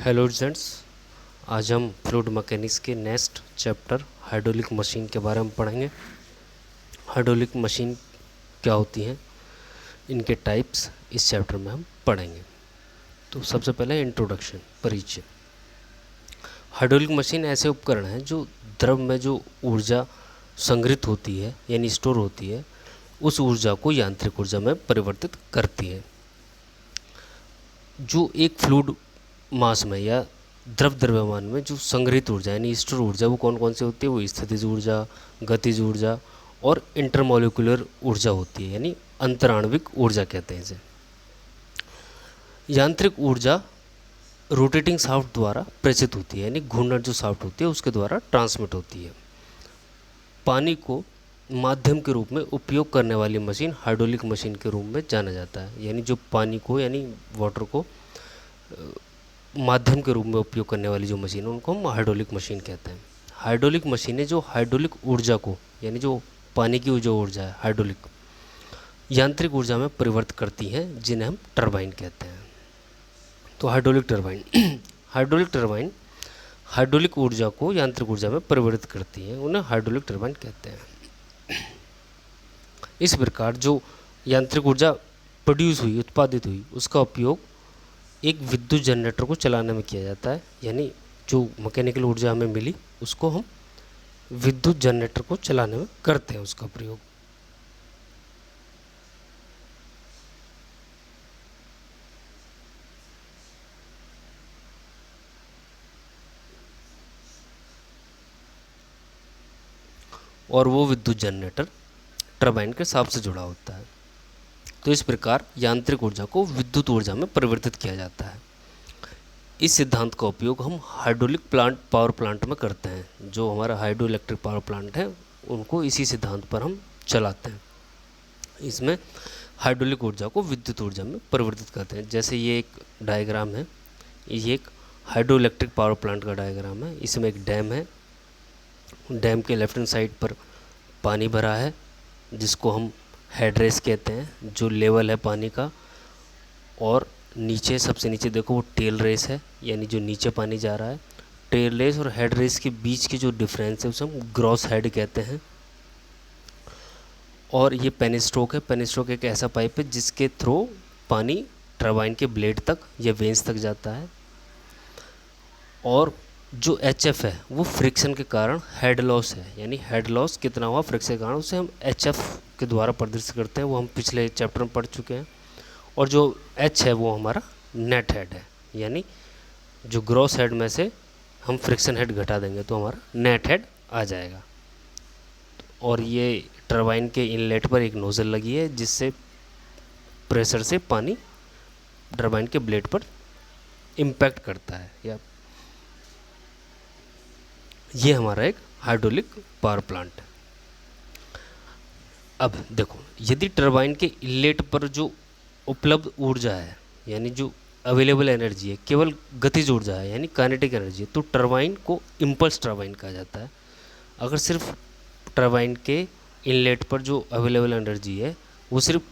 Hello students, आज हम fluid mechanics के नेक्स्ट चैप्टर हाइड्रोलिक मशीन के बारे में पढ़ेंगे। हाइड्रोलिक मशीन क्या होती हैं, इनके टाइप्स इस चैप्टर में हम पढ़ेंगे। तो सबसे पहले इंट्रोडक्शन, परिचय। हाइड्रोलिक मशीन ऐसे उपकरण हैं जो द्रव में जो ऊर्जा संग्रहित होती है यानी स्टोर होती है, उस ऊर्जा को यांत्रिक ऊर्जा में परिवर्तित करती है। जो एक फ्लूइड मास में या द्रव द्रव्यमान में जो संग्रहित ऊर्जा यानी स्टोर ऊर्जा, वो कौन कौन सी होती है? वो स्थितिज ऊर्जा, गतिज ऊर्जा और इंटरमोलिकुलर ऊर्जा होती है, यानी अंतराण्विक ऊर्जा कहते हैं इसे। यांत्रिक ऊर्जा रोटेटिंग शाफ्ट द्वारा प्रेषित होती है, यानी घूर्णन जो शाफ्ट होती है उसके द्वारा ट्रांसमिट होती है। पानी को माध्यम के रूप में उपयोग करने वाली मशीन हाइड्रोलिक मशीन के रूप में जाना जाता है, यानी जो पानी को यानी वाटर को माध्यम के रूप में उपयोग करने वाली जो मशीन है उनको हम हाइड्रोलिक मशीन कहते हैं। हाइड्रोलिक मशीनें जो हाइड्रोलिक ऊर्जा को यानी जो पानी की जो ऊर्जा है हाइड्रोलिक यांत्रिक ऊर्जा में परिवर्तित करती हैं, जिन्हें हम टरबाइन कहते हैं। तो hydraulic turbine hydraulic turbine hydraulic ऊर्जा को यांत्रिक ऊर्जा में परिवर्तित करती हैं, उन्हें हाइड्रोलिक टरबाइन कहते हैं। इस प्रकार जो यांत्रिक ऊर्जा प्रोड्यूस हुई, उत्पादित हुई, उसका उपयोग एक विद्युत जनरेटर को चलाने में किया जाता है, यानी जो मैकेनिकल ऊर्जा हमें मिली उसको हम विद्युत जनरेटर को चलाने में करते हैं उसका प्रयोग। और वो विद्युत जनरेटर टरबाइन के साथ से जुड़ा होता है। तो इस प्रकार यांत्रिक ऊर्जा को विद्युत ऊर्जा में परिवर्तित किया जाता है। इस सिद्धांत का उपयोग हम हाइड्रोलिक पावर प्लांट में करते हैं। जो हमारा हाइड्रो इलेक्ट्रिक पावर प्लांट है उनको इसी सिद्धांत पर हम चलाते हैं। इसमें हाइड्रोलिक ऊर्जा को विद्युत ऊर्जा में परिवर्तित करते हैं। जैसे ये एक डायग्राम है, ये एक हाइड्रो इलेक्ट्रिक पावर प्लांट का डायग्राम है। इसमें एक डैम है, डैम के लेफ्ट हैंड साइड पर पानी भरा है जिसको हम हेड रेस कहते हैं, जो लेवल है पानी का। और नीचे सबसे नीचे देखो वो टेल रेस है, यानी जो नीचे पानी जा रहा है। टेल रेस और हेड रेस के बीच की जो डिफरेंस है उसे हम ग्रॉस हेड कहते हैं। और ये पेनिस्ट्रोक है। पेनिस्ट्रोक एक ऐसा पाइप है जिसके थ्रू पानी टरबाइन के ब्लेड तक या वेंस तक जाता है। और जो HF है वो फ्रिक्शन के कारण हेड लॉस है, यानी हेड लॉस कितना हुआ फ्रिक्शन के कारण, उसे हम HF के द्वारा प्रदर्शित करते हैं। वो हम पिछले चैप्टर में पढ़ चुके हैं। और जो H है वो हमारा नेट हेड है, यानी जो ग्रॉस हेड में से हम फ्रिक्शन हेड घटा देंगे तो हमारा नेट हेड आ जाएगा। और ये टरबाइन के इनलेट पर एक नोज़ल लगी है जिससे प्रेशर से पानी टरबाइन के ब्लेड पर इम्पैक्ट करता है। या ये हमारा एक हाइड्रोलिक पावर प्लांट है। अब देखो, यदि टरबाइन के इनलेट पर जो उपलब्ध ऊर्जा है यानी जो अवेलेबल एनर्जी है केवल गतिज ऊर्जा है यानी काइनेटिक एनर्जी है, तो टरबाइन को इम्पल्स टरबाइन कहा जाता है। अगर सिर्फ टरबाइन के इनलेट पर जो अवेलेबल एनर्जी है वो सिर्फ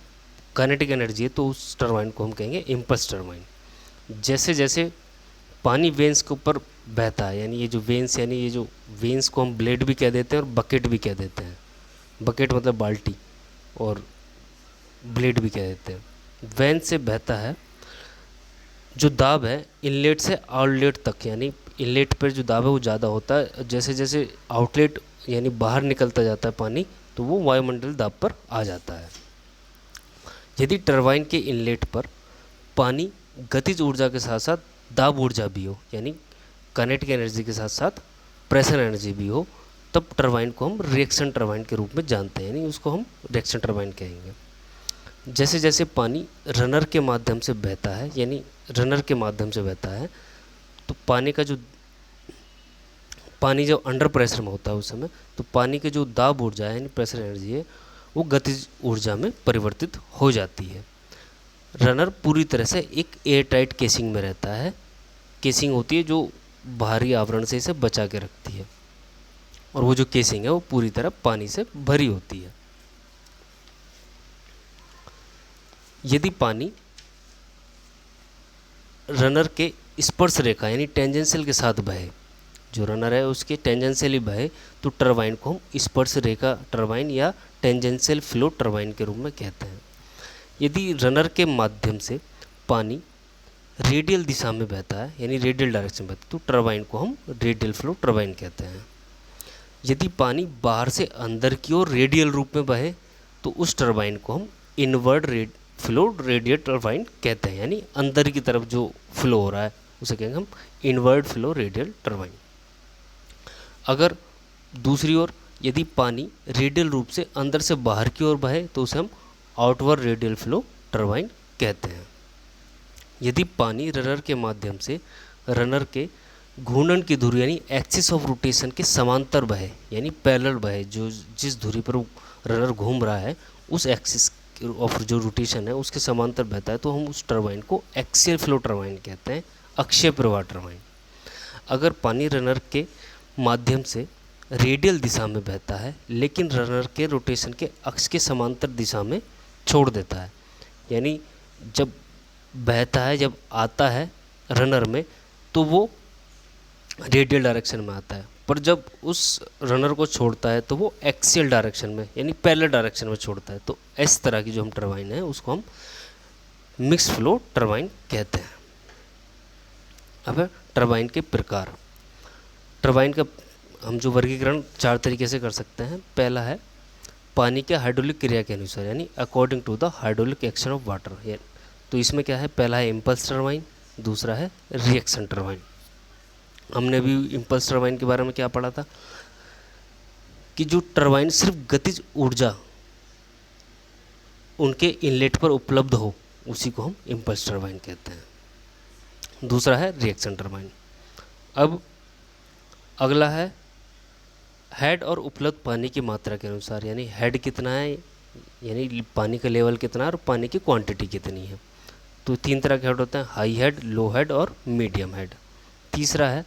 काइनेटिक एनर्जी है तो उस टरबाइन को हम कहेंगे इम्पल्स टरबाइन। जैसे जैसे पानी वेंस के ऊपर बहता है, यानी ये जो वेंस यानी ये जो वेंस को हम ब्लेड भी कह देते हैं और बकेट भी कह देते हैं। बकेट मतलब बाल्टी और ब्लेड भी कह देते हैं। वेंस से बहता है, जो दाब है इनलेट से आउटलेट तक, यानी इनलेट पर जो दाब है वो ज़्यादा होता है। जैसे जैसे आउटलेट यानी बाहर निकलता जाता है पानी, तो वो वायुमंडल दाब पर आ जाता है। यदि टरबाइन के इनलेट पर पानी गतिज ऊर्जा के साथ साथ दाब ऊर्जा भी हो, यानी काइनेटिक एनर्जी के साथ साथ प्रेशर एनर्जी भी हो, तब टरबाइन को हम रिएक्शन टरबाइन के रूप में जानते हैं, यानी उसको हम रिएक्शन टरबाइन कहेंगे। जैसे जैसे पानी रनर के माध्यम से बहता है, यानी रनर के माध्यम से बहता है, तो पानी जब अंडर प्रेशर में होता है उस समय, तो पानी के जो दाब ऊर्जा है यानी प्रेशर एनर्जी है वो गतिज ऊर्जा में परिवर्तित हो जाती है। रनर पूरी तरह से एक एयर टाइट केसिंग में रहता है। केसिंग होती है जो बाहरी आवरण से इसे बचा के रखती है, और वो जो केसिंग है वो पूरी तरह पानी से भरी होती है। यदि पानी रनर के स्पर्श रेखा यानी टेंजेंशियल के साथ बहे, जो रनर है उसके टेंजेंशियली बहे, तो टरबाइन को हम स्पर्श रेखा टरबाइन या टेंजेंशियल फ्लो टरबाइन के रूप में कहते हैं। यदि रनर के माध्यम से पानी रेडियल दिशा में बहता है यानी रेडियल डायरेक्शन में बहता है, तो टरबाइन को हम रेडियल फ्लो टरबाइन कहते हैं। यदि पानी बाहर से अंदर की ओर रेडियल रूप में बहे, तो उस टरबाइन को हम इनवर्ड फ्लो रेडियल टरबाइन कहते हैं, यानी अंदर की तरफ जो फ्लो हो रहा है उसे कहेंगे हम इनवर्ड फ्लो रेडियल टरबाइन। अगर दूसरी ओर यदि पानी रेडियल रूप से अंदर से बाहर की ओर बहे, तो उसे हम आउटवर्ड रेडियल फ्लो टरबाइन कहते हैं। यदि पानी रनर के माध्यम से रनर के घूर्णन की धुरी यानी एक्सिस ऑफ रोटेशन के समांतर बहे यानी पैरेलल बहे, जो जिस धुरी पर रनर घूम रहा है उस एक्सिस ऑफ जो रोटेशन है उसके समांतर बहता है, तो हम उस टरबाइन को एक्सियल फ्लो टरबाइन कहते हैं, अक्षीय प्रवाह टरबाइन। अगर पानी रनर के माध्यम से रेडियल दिशा में बहता है लेकिन रनर के रोटेशन के अक्ष के समांतर दिशा में छोड़ देता है, यानी जब बहता है, जब आता है रनर में तो वो रेडियल डायरेक्शन में आता है, पर जब उस रनर को छोड़ता है तो वो एक्सियल डायरेक्शन में यानी पैरेलल डायरेक्शन में छोड़ता है। तो इस तरह की जो हम टरबाइन है उसको हम मिक्स फ्लो टरबाइन कहते हैं। अब टरबाइन के प्रकार, टरबाइन का हम जो वर्गीकरण 4 तरीके से कर सकते हैं। पहला है पानी के हाइड्रोलिक क्रिया के अनुसार यानी according to the hydraulic action of water. तो इसमें क्या है, पहला है इम्पल्स टरबाइन, दूसरा है रिएक्शन टरबाइन। हमने भी इम्पल्स टरबाइन के बारे में क्या पढ़ा था कि जो टरबाइन सिर्फ गतिज ऊर्जा उनके इनलेट पर उपलब्ध हो उसी को हम इम्पल्स टरबाइन कहते हैं। दूसरा है रिएक्शन टरबाइन। अब अगला है हेड और उपलब्ध पानी की मात्रा के अनुसार, यानी हेड कितना है यानी पानी का लेवल कितना है और पानी की क्वांटिटी कितनी है। तो 3 तरह के हेड होते हैं, हाई हेड, लो हेड और मीडियम हेड। तीसरा है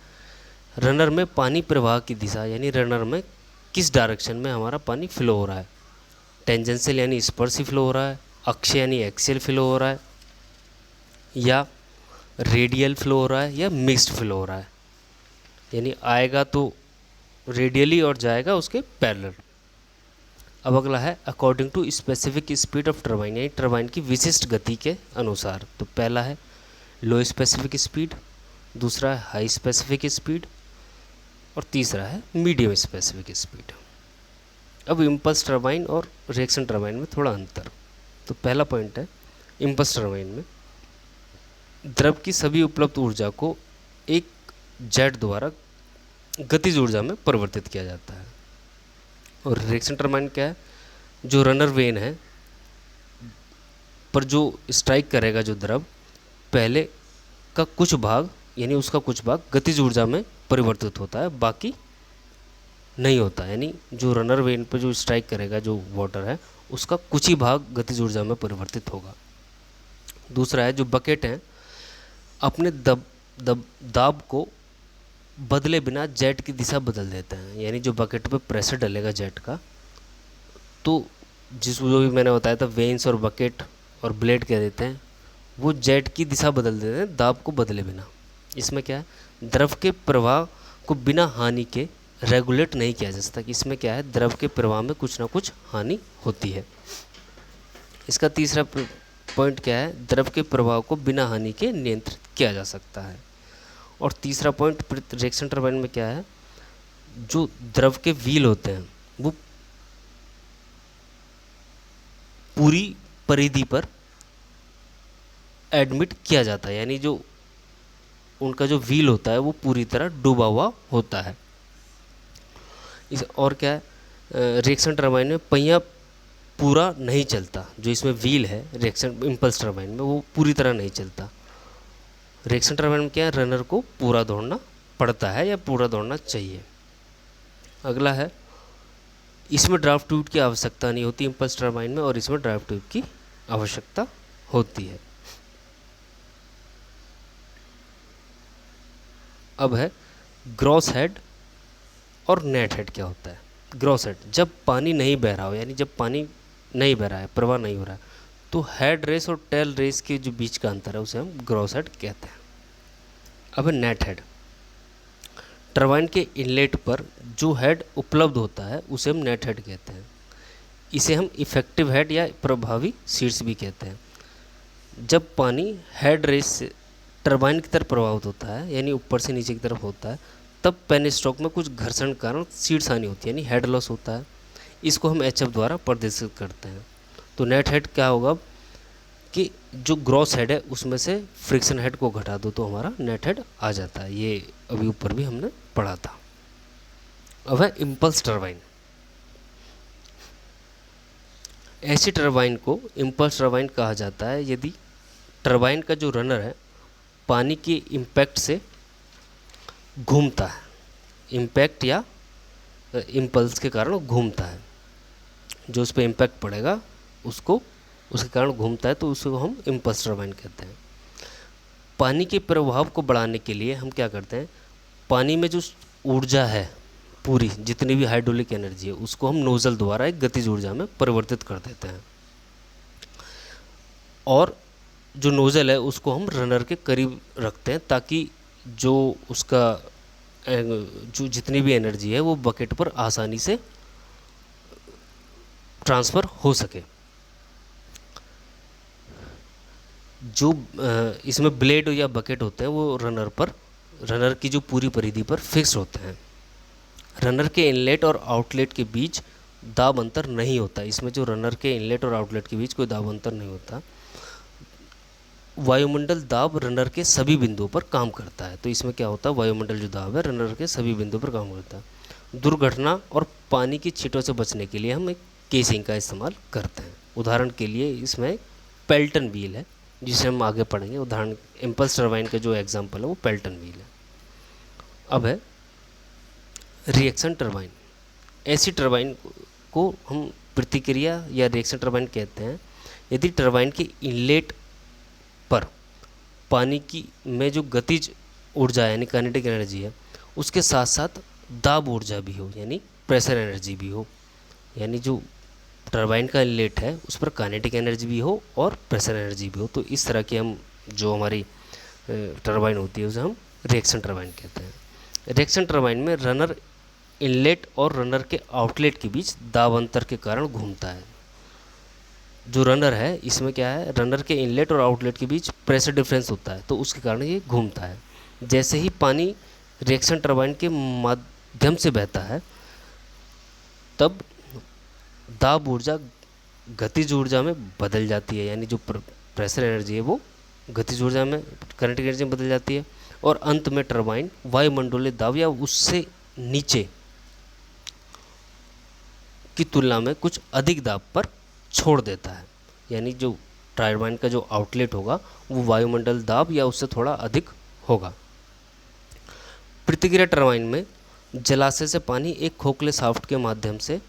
रनर में पानी प्रवाह की दिशा, यानी रनर में किस डायरेक्शन में हमारा पानी फ्लो हो रहा है, टेंजेंशियल यानी स्पर्शी फ्लो हो रहा है, अक्षीय यानी एक्सियल फ्लो हो रहा है, या रेडियल फ्लो हो रहा है, या मिक्स्ड फ्लो हो रहा है, यानी आएगा तो रेडियली और जाएगा उसके पैरेलल। अब अगला है according to specific speed of turbine, यानी टरबाइन की विशिष्ट गति के अनुसार। तो पहला है लो स्पेसिफिक स्पीड, दूसरा है हाई स्पेसिफिक स्पीड और तीसरा है मीडियम स्पेसिफिक स्पीड। अब इम्पल्स टरबाइन और रिएक्शन टरबाइन में थोड़ा अंतर। तो पहला पॉइंट है इम्पल्स टरबाइन में द्रव की सभी उपलब्ध ऊर्जा को एक जेट द्वारा गतिज ऊर्जा में परिवर्तित किया जाता है। और रिएक्शन टरबाइन क्या है, जो रनर वेन है पर जो स्ट्राइक करेगा जो द्रव, पहले का कुछ भाग यानी उसका कुछ भाग गतिज ऊर्जा में परिवर्तित होता है, बाकी नहीं होता। यानी जो रनर वेन पर जो स्ट्राइक करेगा जो वाटर है उसका कुछ ही भाग गतिज ऊर्जा में परिवर्तित होगा। दूसरा है जो बकेट हैं अपने दाब को बदले बिना जेट की दिशा बदल देते हैं, यानी जो बकेट पे प्रेशर डलेगा जेट का, तो जो भी मैंने बताया था वेन्स और बकेट और ब्लेड कह देते हैं, वो जेट की दिशा बदल देते हैं दाब को बदले बिना। इसमें क्या है, द्रव के प्रवाह को बिना हानि के रेगुलेट नहीं किया जा सकता। इसमें क्या है, द्रव के प्रवाह में कुछ ना कुछ हानि होती है। इसका तीसरा पॉइंट क्या है, द्रव के प्रवाह को बिना हानि के नियंत्रित किया जा सकता है। और तीसरा पॉइंट रिएक्शन टरबाइन में क्या है, जो द्रव के व्हील होते हैं वो पूरी परिधि पर एडमिट किया जाता है, यानी जो उनका जो व्हील होता है वो पूरी तरह डूबा हुआ होता है। और क्या है, रिएक्शन टरबाइन में पहिया पूरा नहीं चलता, जो इसमें व्हील है रिएक्शन इम्पल्स टरबाइन में वो पूरी तरह नहीं चलता। रिएक्शन टरबाइन में क्या है, रनर को पूरा दौड़ना पड़ता है या पूरा दौड़ना चाहिए। अगला है इसमें ड्राफ्ट ट्यूब की आवश्यकता नहीं होती इम्पल्स टरबाइन में, और इसमें ड्राफ्ट ट्यूब की आवश्यकता होती है। अब है ग्रॉस हेड और नेट हेड क्या होता है। ग्रॉस हेड जब पानी नहीं बह रहा हो, यानी जब पानी नहीं बह रहा है, प्रवाह नहीं हो रहा है, तो हेड रेस और टेल रेस के जो बीच का अंतर है उसे हम ग्रॉस हेड कहते हैं। अब है नेट हेड। टरबाइन के इनलेट पर जो हेड उपलब्ध होता है उसे हम नेट हेड कहते हैं। इसे हम इफ़ेक्टिव हेड या प्रभावी शीर्ष भी कहते हैं। जब पानी हेड रेस से टरबाइन की तरफ प्रभावित होता है, यानी ऊपर से नीचे की तरफ होता है, तब पेन स्ट्रोक में कुछ घर्षण के कारण शीर्ष हानि होती है, यानी हेड लॉस होता है। इसको हम एच द्वारा प्रदर्शित करते हैं। तो नेट हेड क्या होगा कि जो ग्रॉस हेड है उसमें से फ्रिक्शन हेड को घटा दो तो हमारा नेट हेड आ जाता है। ये अभी ऊपर भी हमने पढ़ा था। अब है इम्पल्स टरबाइन। ऐसी टरबाइन को इम्पल्स टरबाइन कहा जाता है यदि टरबाइन का जो रनर है पानी के इम्पैक्ट से घूमता है, इम्पैक्ट या इम्पल्स के कारण घूमता है। जो उस पर इम्पैक्ट पड़ेगा उसको उसके कारण घूमता है, तो उसको हम इम्पल्स टरबाइन कहते हैं। पानी के प्रभाव को बढ़ाने के लिए हम क्या करते हैं, पानी में जो ऊर्जा है पूरी, जितनी भी हाइड्रोलिक एनर्जी है, उसको हम नोजल द्वारा एक गतिज ऊर्जा में परिवर्तित कर देते हैं। और जो नोजल है उसको हम रनर के करीब रखते हैं ताकि जो उसका जो जितनी भी एनर्जी है वो बकेट पर आसानी से ट्रांसफ़र हो सके। जो इसमें ब्लेड या बकेट होते हैं वो रनर की जो पूरी परिधि पर फिक्स होते हैं। रनर के इनलेट और आउटलेट के बीच दाब अंतर नहीं होता। इसमें जो रनर के इनलेट और आउटलेट के बीच कोई दाब अंतर नहीं होता। वायुमंडल दाब रनर के सभी बिंदुओं पर काम करता है। तो इसमें क्या होता है, वायुमंडल जो दाब है रनर के सभी बिंदुओं पर काम करता है। दुर्घटना और पानी की छींटों से बचने के लिए हम एक केसिंग का इस्तेमाल करते हैं। उदाहरण के लिए इसमें पेल्टन व्हील है जिसे हम आगे पढ़ेंगे। उदाहरण इम्पल्स टरबाइन का जो एग्जाम्पल है वो पेल्टन व्हील है। अब है रिएक्शन टरबाइन। ऐसी टरबाइन को हम प्रतिक्रिया या रिएक्शन टरबाइन कहते हैं यदि टरबाइन के इनलेट पर पानी की में जो गतिज ऊर्जा यानी काइनेटिक एनर्जी है उसके साथ साथ दाब ऊर्जा भी हो, यानी प्रेशर एनर्जी भी हो। यानी जो टरबाइन का इनलेट है उस पर काइनेटिक एनर्जी भी हो और प्रेशर एनर्जी भी हो। तो इस तरह की हम जो हमारी टरबाइन होती है उसे हम रिएक्शन टरबाइन कहते हैं। रिएक्शन टरबाइन में रनर इनलेट और रनर के आउटलेट के बीच दाब अंतर के कारण घूमता है। जो रनर है इसमें क्या है, रनर के इनलेट और आउटलेट के बीच प्रेशर डिफरेंस होता है, तो उसके कारण ये घूमता है। जैसे ही पानी रिएक्शन टरबाइन के माध्यम से बहता है तब दाब ऊर्जा गतिज ऊर्जा में बदल जाती है, यानी जो प्रेशर एनर्जी है वो गतिज ऊर्जा में, काइनेटिक एनर्जी में बदल जाती है। और अंत में टरबाइन वायुमंडलीय दाब या उससे नीचे की तुलना में कुछ अधिक दाब पर छोड़ देता है। यानी जो टरबाइन का जो आउटलेट होगा वो वायुमंडल दाब या उससे थोड़ा अधिक होगा। प्रतिक्रिया टरबाइन में जलाशय से पानी एक खोखले शाफ्ट के माध्यम से,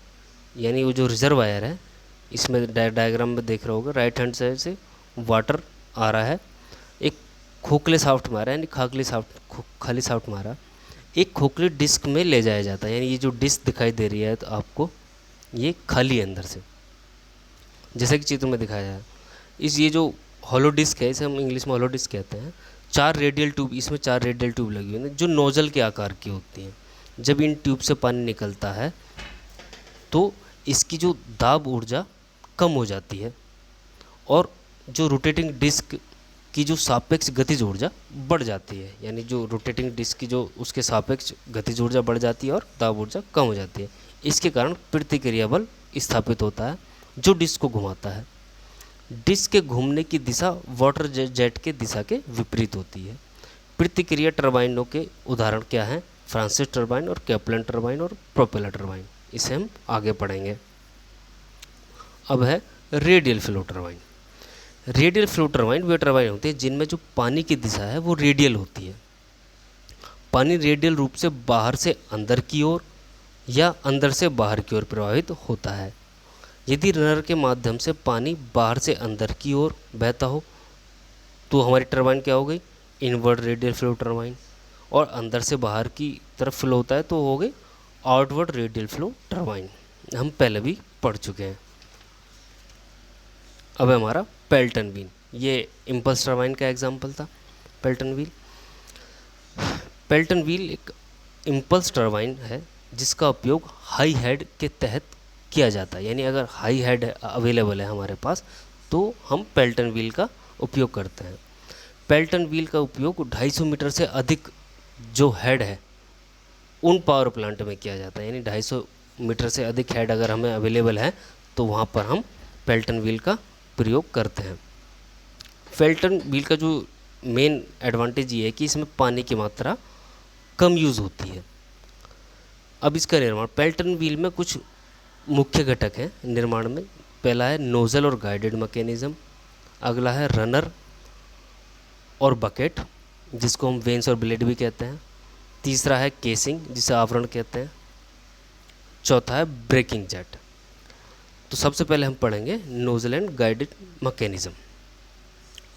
यानी वो जो रिजर्वायर है इसमें डायग्राम में देख रहे होगे, राइट हैंड साइड से वाटर आ रहा है, एक खोखले शाफ्ट मारा है, यानी खाली शाफ्ट मारा, एक खोखली डिस्क में ले जाया जाता है। यानी ये जो डिस्क दिखाई दे रही है तो आपको ये खाली है अंदर से, जैसे कि चित्र में दिखाया है। ये जो हॉलो डिस्क है इसे हम इंग्लिश में हॉलो डिस्क कहते हैं। 4 रेडियल ट्यूब, इसमें 4 रेडियल ट्यूब लगी हुई हैं जो नोजल के आकार की होती हैं। जब इन ट्यूब से पानी निकलता है तो इसकी जो दाब ऊर्जा कम हो जाती है और जो रोटेटिंग डिस्क की जो सापेक्ष गतिज ऊर्जा बढ़ जाती है। यानी जो रोटेटिंग डिस्क की जो उसके सापेक्ष गतिज ऊर्जा बढ़ जाती है और दाब ऊर्जा कम हो जाती है। इसके कारण प्रतिक्रिया बल स्थापित होता है जो डिस्क को घुमाता है। डिस्क के घूमने की दिशा वाटर जेट के दिशा के विपरीत होती है। प्रतिक्रिया टरबाइनों के उदाहरण क्या हैं, फ्रांसिस टरबाइन और कैप्लन टरबाइन और प्रोपेलर टरबाइन, इसे हम आगे पढ़ेंगे। अब है radial flow turbine. Radial flow turbine वे टरबाइन होती है जिनमें जो पानी की दिशा है वो रेडियल होती है। पानी रेडियल रूप से बाहर से अंदर की ओर या अंदर से बाहर की ओर प्रवाहित होता है। यदि रनर के माध्यम से पानी बाहर से अंदर की ओर बहता हो तो हमारी टरबाइन क्या हो गई, इनवर्ड रेडियल फ्लो टरबाइन। और अंदर से बाहर की तरफ फ्लो होता है तो हो गई आउटवर्ड रेडियल फ्लो टरबाइन, हम पहले भी पढ़ चुके हैं। अब है हमारा पेल्टन व्हील। ये इम्पल्स टरबाइन का एग्जाम्पल था पेल्टन व्हील। पेल्टन व्हील एक इम्पल्स टरबाइन है जिसका उपयोग हाई हेड के तहत किया जाता है, यानी अगर हाई हेड अवेलेबल है हमारे पास तो हम पेल्टन व्हील का उपयोग करते हैं। पेल्टन व्हील का उपयोग 250 मीटर से अधिक जो हेड है उन पावर प्लांट में किया जाता है, यानी 250 मीटर से अधिक हेड अगर हमें अवेलेबल है तो वहाँ पर हम पेल्टन व्हील का प्रयोग करते हैं। पेल्टन व्हील का जो मेन एडवांटेज ये है कि इसमें पानी की मात्रा कम यूज़ होती है। अब इसका निर्माण, पेल्टन व्हील में कुछ मुख्य घटक हैं निर्माण में। पहला है नोज़ल और गाइडेड मैकेनिज़्म, अगला है रनर और बकेट जिसको हम वेंस और ब्लेड भी कहते हैं, तीसरा है केसिंग जिसे आवरण कहते हैं, चौथा है ब्रेकिंग जेट। तो सबसे पहले हम पढ़ेंगे nozzle and guided mechanism.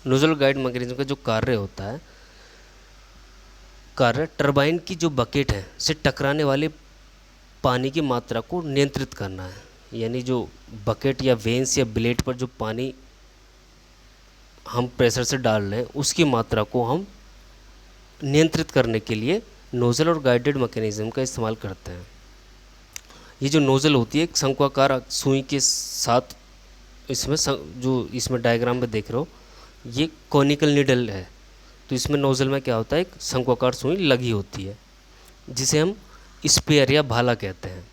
Nozzle guide mechanism का जो कार्य होता है, कार्य टरबाइन की जो बकेट है से टकराने वाले पानी की मात्रा को नियंत्रित करना है, यानी जो बकेट या वेंस या ब्लेड पर जो पानी हम प्रेशर से डाल रहे हैं उसकी मात्रा को हम नियंत्रित करने के लिए नोज़ल और गाइडेड मैकेनिज़्म का इस्तेमाल करते हैं। ये जो नोज़ल होती है एक शंक्वाकार सुई के साथ, इसमें जो इसमें डायग्राम में देख रहे हो ये कॉनिकल नीडल है, तो इसमें नोज़ल में क्या होता है, एक शंक्वाकार सुई लगी होती है जिसे हम स्पेयर या भाला कहते हैं।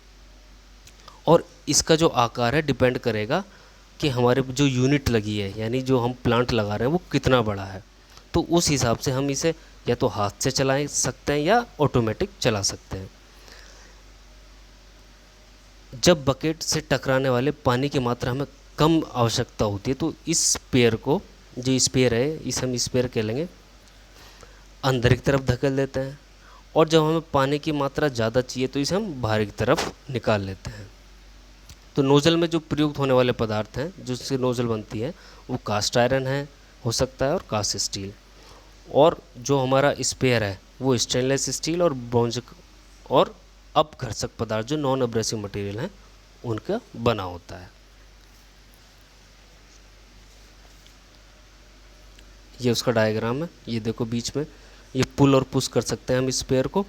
और इसका जो आकार है डिपेंड करेगा कि हमारे जो यूनिट लगी है, यानी जो हम प्लांट लगा रहे हैं वो कितना बड़ा है, तो उस हिसाब से हम इसे या तो हाथ से चला सकते हैं या ऑटोमेटिक चला सकते हैं। जब बकेट से टकराने वाले पानी की मात्रा हमें कम आवश्यकता होती है तो इस स्पेयर को, जो स्पेयर है इसे हम स्पेयर कह लेंगे, अंदर की तरफ धकेल देते हैं, और जब हमें पानी की मात्रा ज़्यादा चाहिए तो इसे हम बाहर की तरफ निकाल लेते हैं। तो नोज़ल में जो प्रयुक्त होने वाले पदार्थ हैं जिससे नोज़ल बनती है वो कास्ट आयरन है, हो सकता है, और कास्ट स्टील, और जो हमारा स्पेयर है वो स्टेनलेस स्टील और ब्रॉन्ज और अपघर्षक पदार्थ जो नॉन एब्रेसिव मटेरियल हैं उनका बना होता है। ये उसका डायग्राम है, ये देखो बीच में ये पुल और पुश कर सकते हैं हम स्पेयर को,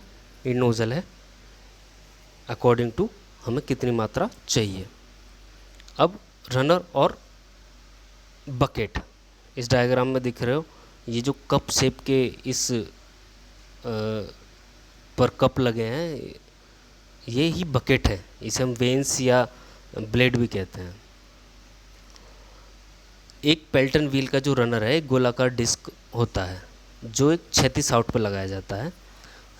ये नोज़ल है अकॉर्डिंग टू हमें कितनी मात्रा चाहिए। अब रनर और बकेट इस डायग्राम में दिख रहे हो, ये जो कप शेप के इस पर कप लगे हैं ये ही बकेट है, इसे हम वेंस या ब्लेड भी कहते हैं। एक पेल्टन व्हील का जो रनर है एक गोलाकार डिस्क होता है जो एक क्षैतिज शाफ्ट पर लगाया जाता है।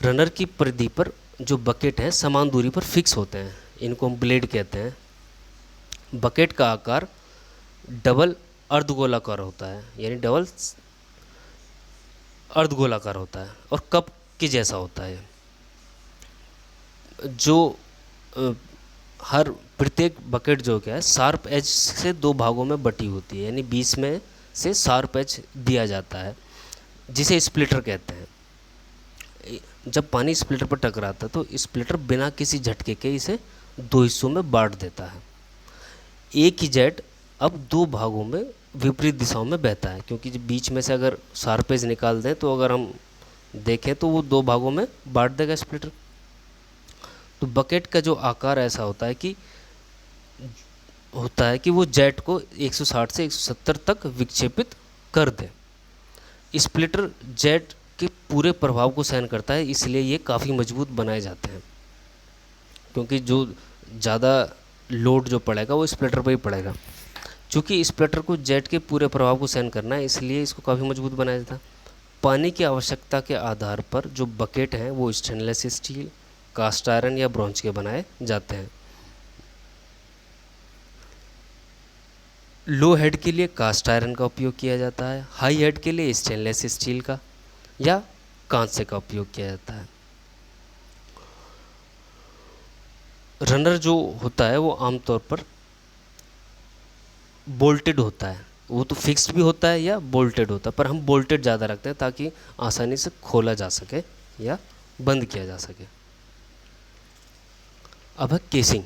रनर की परिधि पर जो बकेट है समान दूरी पर फिक्स होते हैं, इनको हम ब्लेड कहते हैं। बकेट का आकार डबल अर्धगोलाकार होता है, यानी डबल अर्धगोलाकार होता है और कप के जैसा होता है। जो हर प्रत्येक बकेट जो क्या है शार्प एज से दो भागों में बटी होती है, यानी बीच में से शार्प एज दिया जाता है जिसे स्प्लिटर कहते हैं। जब पानी स्प्लिटर पर टकराता है तो स्प्लिटर बिना किसी झटके के इसे दो हिस्सों में बांट देता है। एक ही जेट अब दो भागों में विपरीत दिशाओं में बहता है, क्योंकि जब बीच में से अगर शार्प एज निकाल दें तो अगर हम देखें तो वो दो भागों में बांट देगा स्प्लिटर। तो बकेट का जो आकार ऐसा होता है कि वो जेट को 160 से 170 तक विक्षेपित कर दे। स्प्लिटर जेट के पूरे प्रभाव को सहन करता है, इसलिए ये काफ़ी मजबूत बनाए जाते हैं, क्योंकि जो ज़्यादा लोड जो पड़ेगा वो स्प्लिटर पर ही पड़ेगा। चूँकि स्प्लिटर को जेट के पूरे प्रभाव को सहन करना है इसलिए इसको काफ़ी मजबूत बनाया जाता है। पानी की आवश्यकता के आधार पर जो बकेट हैं वो स्टेनलेस स्टील, कास्ट आयरन या ब्रॉन्ज के बनाए जाते हैं। लो हेड के लिए कास्ट आयरन का उपयोग किया जाता है, हाई हेड के लिए स्टेनलेस स्टील का या कांस्य का उपयोग किया जाता है। रनर जो होता है वो आमतौर पर बोल्टेड होता है, वो तो फिक्स्ड भी होता है या बोल्टेड होता है, पर हम बोल्टेड ज़्यादा रखते हैं ताकि आसानी से खोला जा सके या बंद किया जा सके। अब है केसिंग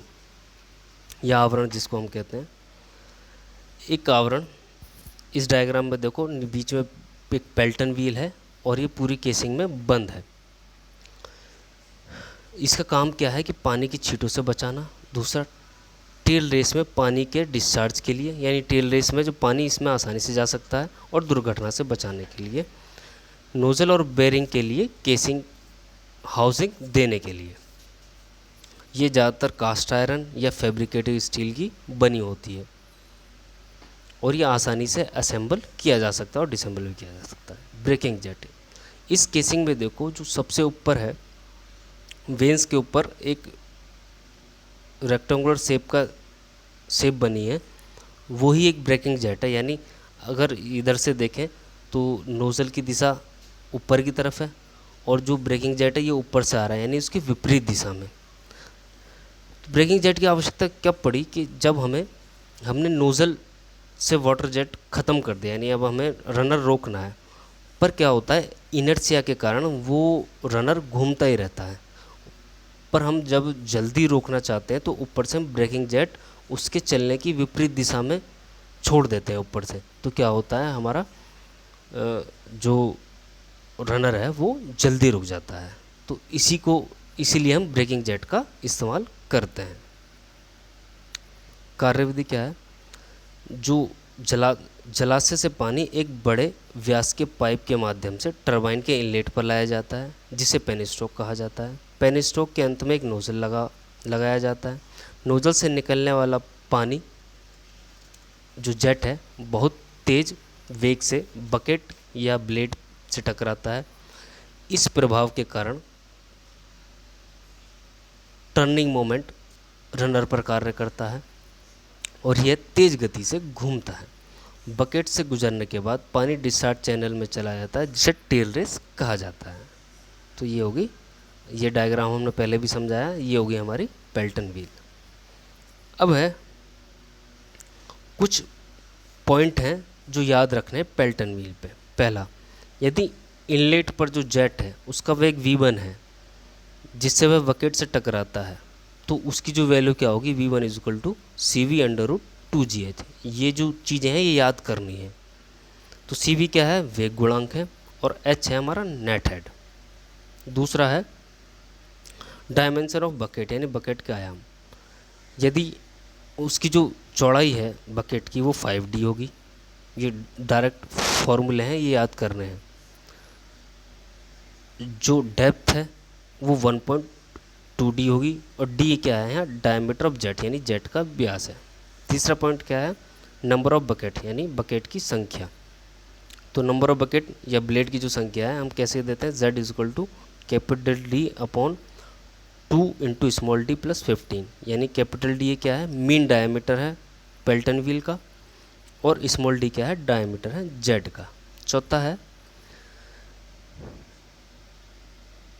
या आवरण जिसको हम कहते हैं। एक आवरण इस डायग्राम में देखो बीच में एक पेल्टन व्हील है और ये पूरी केसिंग में बंद है। इसका काम क्या है कि पानी की छींटों से बचाना। दूसरा, टेल रेस में पानी के डिस्चार्ज के लिए, यानी टेल रेस में जो पानी इसमें आसानी से जा सकता है और दुर्घटना से बचाने के लिए। नोजल और बेरिंग के लिए केसिंग हाउसिंग देने के लिए। ये ज़्यादातर कास्ट आयरन या फैब्रिकेटेड स्टील की बनी होती है और ये आसानी से असेंबल किया जा सकता है और डिसेंबल भी किया जा सकता है। ब्रेकिंग जेट, इस केसिंग में देखो जो सबसे ऊपर है, वेंस के ऊपर एक रेक्टेंगुलर शेप बनी है, वही एक ब्रेकिंग जेट है। यानी अगर इधर से देखें तो नोज़ल की दिशा ऊपर की तरफ है और जो ब्रेकिंग जेट है ये ऊपर से आ रहा है, यानी उसकी विपरीत दिशा में। तो ब्रेकिंग जेट की आवश्यकता कब पड़ी कि जब हमने नोज़ल से वाटर जेट ख़त्म कर दिया, यानी अब हमें रनर रोकना है, पर क्या होता है इनर्शिया के कारण वो रनर घूमता ही रहता है। पर हम जब जल्दी रोकना चाहते हैं तो ऊपर से हम ब्रेकिंग जेट उसके चलने की विपरीत दिशा में छोड़ देते हैं ऊपर से, तो क्या होता है हमारा जो रनर है वो जल्दी रुक जाता है। तो इसीलिए हम ब्रेकिंग जेट का इस्तेमाल करते हैं। कार्यविधि क्या है, जो जलाशय से पानी एक बड़े व्यास के पाइप के माध्यम से टरबाइन के इनलेट पर लाया जाता है, जिसे पेनिस्टॉक कहा जाता है। पेनिस्टॉक के अंत में एक नोजल लगाया जाता है। नोजल से निकलने वाला पानी जो जेट है बहुत तेज वेग से बकेट या ब्लेड से टकराता है। इस प्रभाव के कारण टर्निंग मोमेंट रनर पर कार्य करता है और यह तेज़ गति से घूमता है। बकेट से गुजरने के बाद पानी डिस्चार्ज चैनल में चला जाता है, जिसे टेल रेस कहा जाता है। तो ये होगी, ये डायग्राम हमने पहले भी समझाया, ये होगी हमारी पेल्टन व्हील। अब है कुछ पॉइंट हैं जो याद रखने हैं पेल्टन व्हील पे। पहला, यदि इनलेट पर जो जेट है उसका वेग v1 है, जिससे वह बकेट से टकराता है, तो उसकी जो वैल्यू क्या होगी, v1 इक्वल टू CV/2gh। ये जो चीज़ें हैं ये याद करनी है। तो CV क्या है, वेग गुणांक है, और h है हमारा नेट हेड। दूसरा है डायमेंशन ऑफ बकेट, यानी बकेट का आयाम। यदि उसकी जो चौड़ाई है बकेट की वो 5D होगी, ये डायरेक्ट फॉर्मूले हैं, ये याद करने हैं। जो डेप्थ है वो 1.2D होगी, और D क्या है यहाँ, डायमीटर ऑफ जेट, यानी जेट का व्यास है। तीसरा पॉइंट क्या है, नंबर ऑफ बकेट, यानी बकेट की संख्या। तो नंबर ऑफ बकेट या ब्लेड की जो संख्या है हम कैसे देते हैं, Z equal to capital D upon 2 into small d plus 15, यानी कैपिटल D ये क्या है, मीन डायमीटर है पेल्टन व्हील का, और स्मॉल d क्या है, डायमीटर है जेड का। चौथा है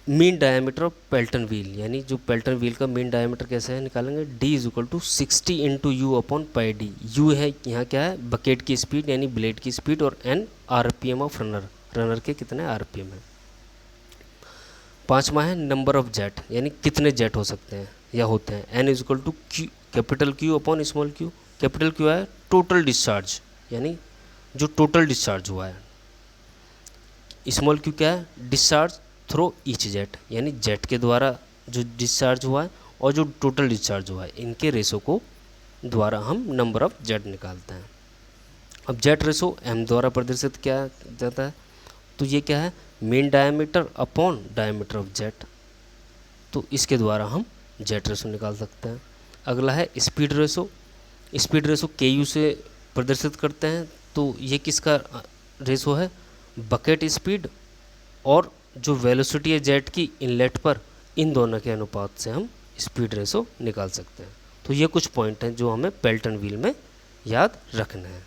mean diameter of Pelton wheel, यानी जो पेल्टन व्हील का मीन डायमीटर कैसे है निकालेंगे, d is equal to 60 into u upon pi d. U है यहाँ क्या है, बकेट की स्पीड यानी ब्लेड की स्पीड, और n RPM ऑफ रनर के कितने RPM है। पाँचवा है नंबर ऑफ जेट, यानी कितने जेट हो सकते हैं या होते हैं, n is equal to q capital Q upon small q। Capital Q है टोटल डिस्चार्ज, यानी जो टोटल डिस्चार्ज हुआ है। स्मॉल q क्या है, डिस्चार्ज थ्रो ईच जेट, यानी जेट के द्वारा जो डिस्चार्ज हुआ है और जो टोटल डिस्चार्ज हुआ है, इनके रेशो को द्वारा हम नंबर ऑफ जेट निकालते हैं। अब जेट रेशो m द्वारा प्रदर्शित किया जाता है, तो ये क्या है, mean diameter upon diameter of jet, तो इसके द्वारा हम जेट रेशो निकाल सकते हैं। अगला है speed ratio. Speed ratio KU से प्रदर्शित करते हैं, तो ये किसका रेशो है, बकेट स्पीड और जो वेलोसिटी है जेट की इनलेट पर, इन दोनों के अनुपात से हम स्पीड रेशो निकाल सकते हैं। तो ये कुछ पॉइंट हैं जो हमें पेल्टन व्हील में याद रखना है।